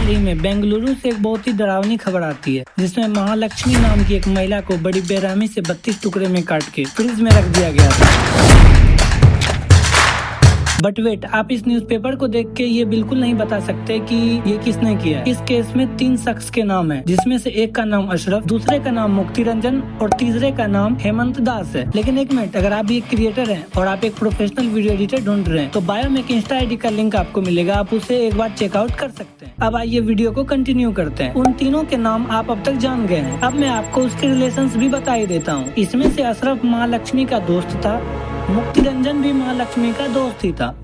हाल ही में बेंगलुरु से एक बहुत ही डरावनी खबर आती है, जिसमें महालक्ष्मी नाम की एक महिला को बड़ी बेरहमी से 32 टुकड़े में काट के फ्रिज में रख दिया गया था। बट वेट, आप इस न्यूज़पेपर को देख के ये बिल्कुल नहीं बता सकते कि ये किसने किया है। इस केस में 3 शख्स के नाम है, जिसमें से एक का नाम अशरफ, दूसरे का नाम मुक्ति रंजन और तीसरे का नाम हेमंत दास है। लेकिन एक मिनट, अगर आप एक क्रिएटर हैं और आप एक प्रोफेशनल वीडियो एडिटर ढूंढ रहे हैं तो बायो में एक इंस्टा आईडी का लिंक आपको मिलेगा, आप उसे एक बार चेकआउट कर सकते हैं। अब आइए वीडियो को कंटिन्यू करते हैं। उन तीनों के नाम आप अब तक जान गए हैं, अब मैं आपको उसके रिलेशंस भी बता ही देता हूँ। इसमें से अशरफ महालक्ष्मी का दोस्त था, मुक्ति रंजन भी महालक्ष्मी का दोस्त ही था,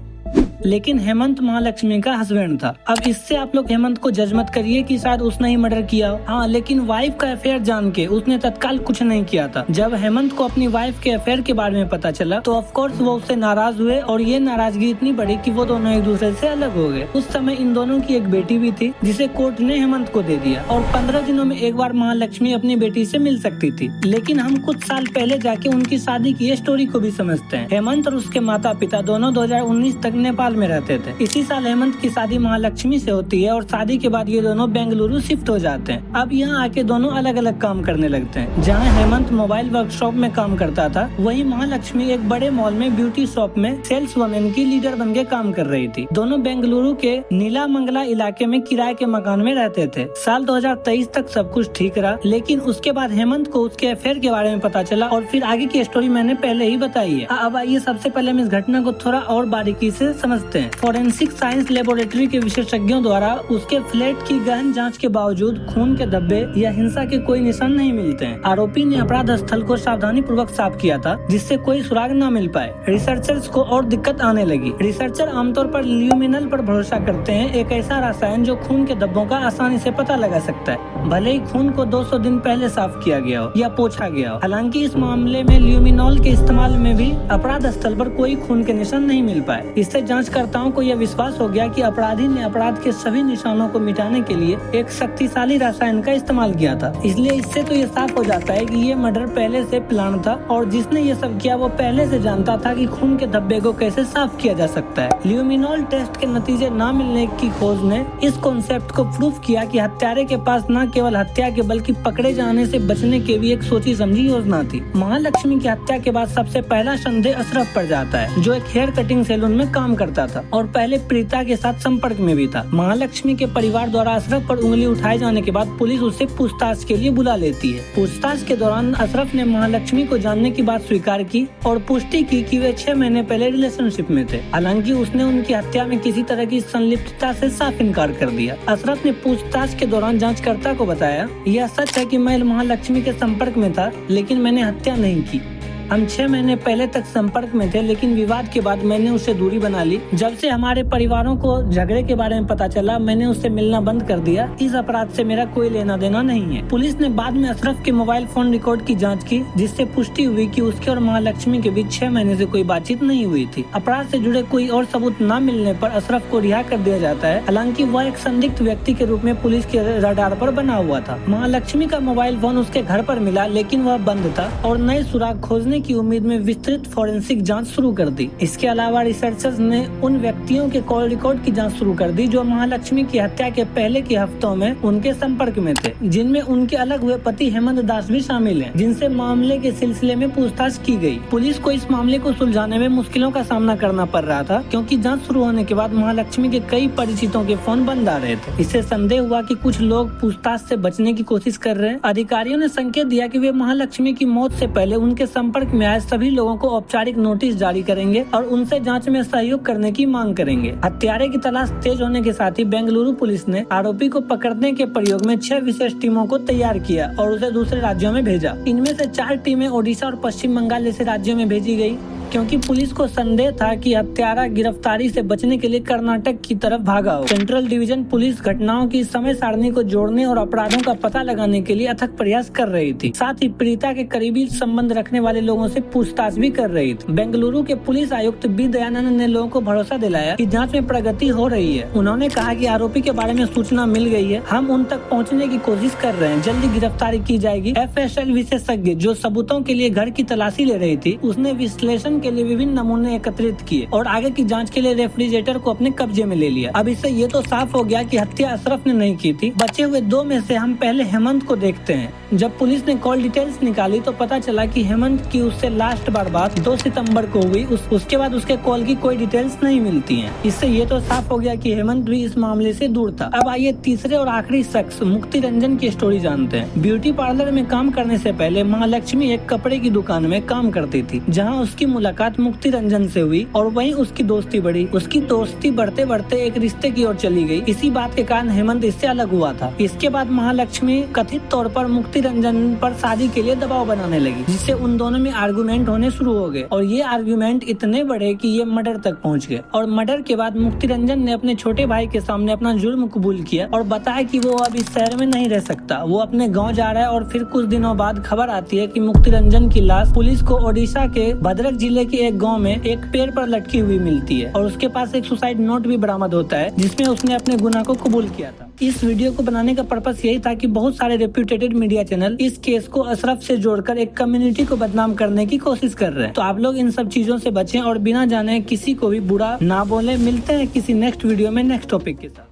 लेकिन हेमंत महालक्ष्मी का हस्बैंड था। अब इससे आप लोग हेमंत को जज मत करिए कि शायद उसने ही मर्डर किया हो। हाँ, लेकिन वाइफ का अफेयर जान के उसने तत्काल कुछ नहीं किया था। जब हेमंत को अपनी वाइफ के अफेयर के बारे में पता चला तो ऑफ कोर्स वो उससे नाराज हुए और ये नाराजगी इतनी बड़ी कि वो दोनों एक दूसरे से अलग हो गए। उस समय इन दोनों की एक बेटी भी थी, जिसे कोर्ट ने हेमंत को दे दिया और 15 दिनों में एक बार महालक्ष्मी अपनी बेटी से मिल सकती थी। लेकिन हम कुछ साल पहले जाके उनकी शादी की स्टोरी को भी समझते हैं। हेमंत और उसके माता पिता दोनों 2019 तक नेपाल में रहते थे। इसी साल हेमंत की शादी महालक्ष्मी से होती है और शादी के बाद ये दोनों बेंगलुरु शिफ्ट हो जाते हैं। अब यहाँ आके दोनों अलग अलग काम करने लगते हैं। जहाँ हेमंत मोबाइल वर्कशॉप में काम करता था, वहीं महालक्ष्मी एक बड़े मॉल में ब्यूटी शॉप में सेल्स वुमेन की लीडर बन के काम कर रही थी। दोनों बेंगलुरु के नीला मंगला इलाके में किराए के मकान में रहते थे। साल 2023 तक सब कुछ ठीक रहा, लेकिन उसके बाद हेमंत को उसके अफेयर के बारे में पता चला और फिर आगे की स्टोरी मैंने पहले ही बताई है। अब आइए सबसे पहले हम इस घटना को थोड़ा और बारीकी से समझते हैं। फॉरेंसिक साइंस लेबोरेटरी के विशेषज्ञों द्वारा उसके फ्लैट की गहन जांच के बावजूद खून के धब्बे या हिंसा के कोई निशान नहीं मिलते हैं। आरोपी ने अपराध स्थल को सावधानी पूर्वक साफ किया था, जिससे कोई सुराग न मिल पाए। रिसर्चर्स को और दिक्कत आने लगी। रिसर्चर आमतौर पर ल्यूमिनल पर भरोसा करते हैं, एक ऐसा रसायन जो खून के धब्बों का आसानी से पता लगा सकता है, भले ही खून को 200 दिन पहले साफ किया गया हो या पोंछा गया हो। हालांकि इस मामले में ल्यूमिनॉल के इस्तेमाल में भी अपराध स्थल पर कोई खून के निशान नहीं मिल पाए। इससे जांचकर्ताओं को यह विश्वास हो गया कि अपराधी ने अपराध के सभी निशानों को मिटाने के लिए एक शक्तिशाली रसायन का इस्तेमाल किया था। इसलिए इससे तो ये साफ हो जाता है कि ये मर्डर पहले से प्लान था और जिसने ये सब किया वो पहले से जानता था कि खून के धब्बे को कैसे साफ किया जा सकता है। ल्यूमिनॉल टेस्ट के नतीजे न मिलने की खोज ने इस कॉन्सेप्ट को प्रूफ किया कि हत्यारे के पास न केवल हत्या के बल्कि पकड़े जाने से बचने की भी एक सोची समझी योजना थी। महालक्ष्मी की हत्या के बाद सबसे पहला संदेह अशरफ पर जाता है, जो एक हेयर कटिंग सैलून में काम करता था और पहले प्रीता के साथ संपर्क में भी था। महालक्ष्मी के परिवार द्वारा अशरफ पर उंगली उठाए जाने के बाद पुलिस उसे पूछताछ के लिए बुला लेती है। पूछताछ के दौरान अशरफ ने महालक्ष्मी को जानने की बात स्वीकार की और पुष्टि की कि वे 6 महीने पहले रिलेशनशिप में थे। हालांकि उसने उनकी हत्या में किसी तरह की संलिप्तता से साफ इनकार कर दिया। अशरफ ने पूछताछ के दौरान जांचकर्ता को बताया, यह सच है कि मैं महालक्ष्मी के संपर्क में था, लेकिन मैंने हत्या नहीं की। हम 6 महीने पहले तक संपर्क में थे, लेकिन विवाद के बाद मैंने उससे दूरी बना ली। जब से हमारे परिवारों को झगड़े के बारे में पता चला, मैंने उससे मिलना बंद कर दिया। इस अपराध से मेरा कोई लेना देना नहीं है। पुलिस ने बाद में अशरफ के मोबाइल फोन रिकॉर्ड की जांच की, जिससे पुष्टि हुई कि उसके और महालक्ष्मी के बीच 6 महीने से कोई बातचीत नहीं हुई थी। अपराध से जुड़े कोई और सबूत न मिलने पर अशरफ को रिहा कर दिया जाता है। हालांकि वह एक संदिग्ध व्यक्ति के रूप में पुलिस के रडार पर बना हुआ था। महालक्ष्मी का मोबाइल फोन उसके घर पर मिला, लेकिन वह बंद था और नए सुराग खोजने की उम्मीद में विस्तृत फॉरेंसिक जांच शुरू कर दी। इसके अलावा रिसर्चर्स ने उन व्यक्तियों के कॉल रिकॉर्ड की जांच शुरू कर दी जो महालक्ष्मी की हत्या के पहले के हफ्तों में उनके संपर्क में थे, जिनमें उनके अलग हुए पति हेमंत दास भी शामिल हैं, जिनसे मामले के सिलसिले में पूछताछ की गई। पुलिस को इस मामले को सुलझाने में मुश्किलों का सामना करना पड़ रहा था, क्योंकि जांच शुरू होने के बाद महालक्ष्मी के कई परिचितों के फोन बंद आ रहे थे। इससे संदेह हुआ कि कुछ लोग पूछताछ से बचने की कोशिश कर रहे हैं। अधिकारियों ने संकेत दिया कि वे महालक्ष्मी की मौत से पहले उनके संपर्क में आए सभी लोगों को औपचारिक नोटिस जारी करेंगे और उनसे जांच में सहयोग करने की मांग करेंगे। हत्यारे की तलाश तेज होने के साथ ही बेंगलुरु पुलिस ने आरोपी को पकड़ने के प्रयोग में 6 विशेष टीमों को तैयार किया और उसे दूसरे राज्यों में भेजा। इनमें से 4 टीमें ओडिशा और पश्चिम बंगाल जैसे राज्यों में भेजी गयी, क्योंकि पुलिस को संदेह था कि हत्यारा गिरफ्तारी से बचने के लिए कर्नाटक की तरफ भागा हो। सेंट्रल डिवीजन पुलिस घटनाओं की समय सारणी को जोड़ने और अपराधों का पता लगाने के लिए अथक प्रयास कर रही थी। साथ ही पीड़िता के करीबी संबंध रखने वाले लोगों से पूछताछ भी कर रही थी। बेंगलुरु के पुलिस आयुक्त बी दयानंद ने लोगों को भरोसा दिलाया कि जांच में प्रगति हो रही है। उन्होंने कहा कि आरोपी के बारे में सूचना मिल गई है, हम उन तक पहुंचने की कोशिश कर रहे हैं, जल्दी गिरफ्तारी की जाएगी। FSL विशेषज्ञ जो सबूतों के लिए घर की तलाशी ले रही थी, उसने विश्लेषण के लिए विभिन्न नमूने एकत्रित किए और आगे की जांच के लिए रेफ्रिजरेटर को अपने कब्जे में ले लिया। अब इससे ये तो साफ हो गया कि हत्या अशरफ ने नहीं की थी। बचे हुए दो में से हम पहले हेमंत को देखते हैं। जब पुलिस ने कॉल डिटेल्स निकाली तो पता चला कि हेमंत की उससे लास्ट बार बात 2 सितंबर को हुई। उसके बाद उसके कॉल की कोई डिटेल्स नहीं मिलती हैं। इससे ये तो साफ हो गया कि हेमंत भी इस मामले से दूर था। अब आइए तीसरे और आखिरी शख्स मुक्ति रंजन की स्टोरी जानते हैं। ब्यूटी पार्लर में काम करने से पहले महालक्ष्मी एक कपड़े की दुकान में काम करती थी, जहाँ उसकी मुलाकात मुक्ति रंजन से हुई और वहीं उसकी दोस्ती बढ़ी। उसकी दोस्ती बढ़ते बढ़ते एक रिश्ते की ओर चली गई। इसी बात के कारण हेमंत इससे अलग हुआ था। इसके बाद महालक्ष्मी कथित तौर पर मुक्ति रंजन पर शादी के लिए दबाव बनाने लगी, जिससे उन दोनों में आर्गुमेंट होने शुरू हो गए और ये आर्गुमेंट इतने बढ़े कि ये मर्डर तक पहुंच गए। और मर्डर के बाद मुक्ति रंजन ने अपने छोटे भाई के सामने अपना जुर्म कबूल किया और बताया कि वो अब इस शहर में नहीं रह सकता, वो अपने गाँव जा रहा है। और फिर कुछ दिनों बाद खबर आती है कि मुक्ति रंजन की लाश पुलिस को ओडिशा के भद्रक जिले के एक गाँव में एक पेड़ पर लटकी हुई मिलती है और उसके पास एक सुसाइड नोट भी बरामद होता है, जिसमें उसने अपने गुनाह को कबूल किया था। इस वीडियो को बनाने का पर्पस यही था कि बहुत सारे रेप्यूटेड मीडिया चैनल इस केस को अशरफ से जोड़कर एक कम्युनिटी को बदनाम करने की कोशिश कर रहे हैं। तो आप लोग इन सब चीजों से बचें और बिना जाने किसी को भी बुरा ना बोले। मिलते हैं किसी नेक्स्ट वीडियो में नेक्स्ट टॉपिक के साथ।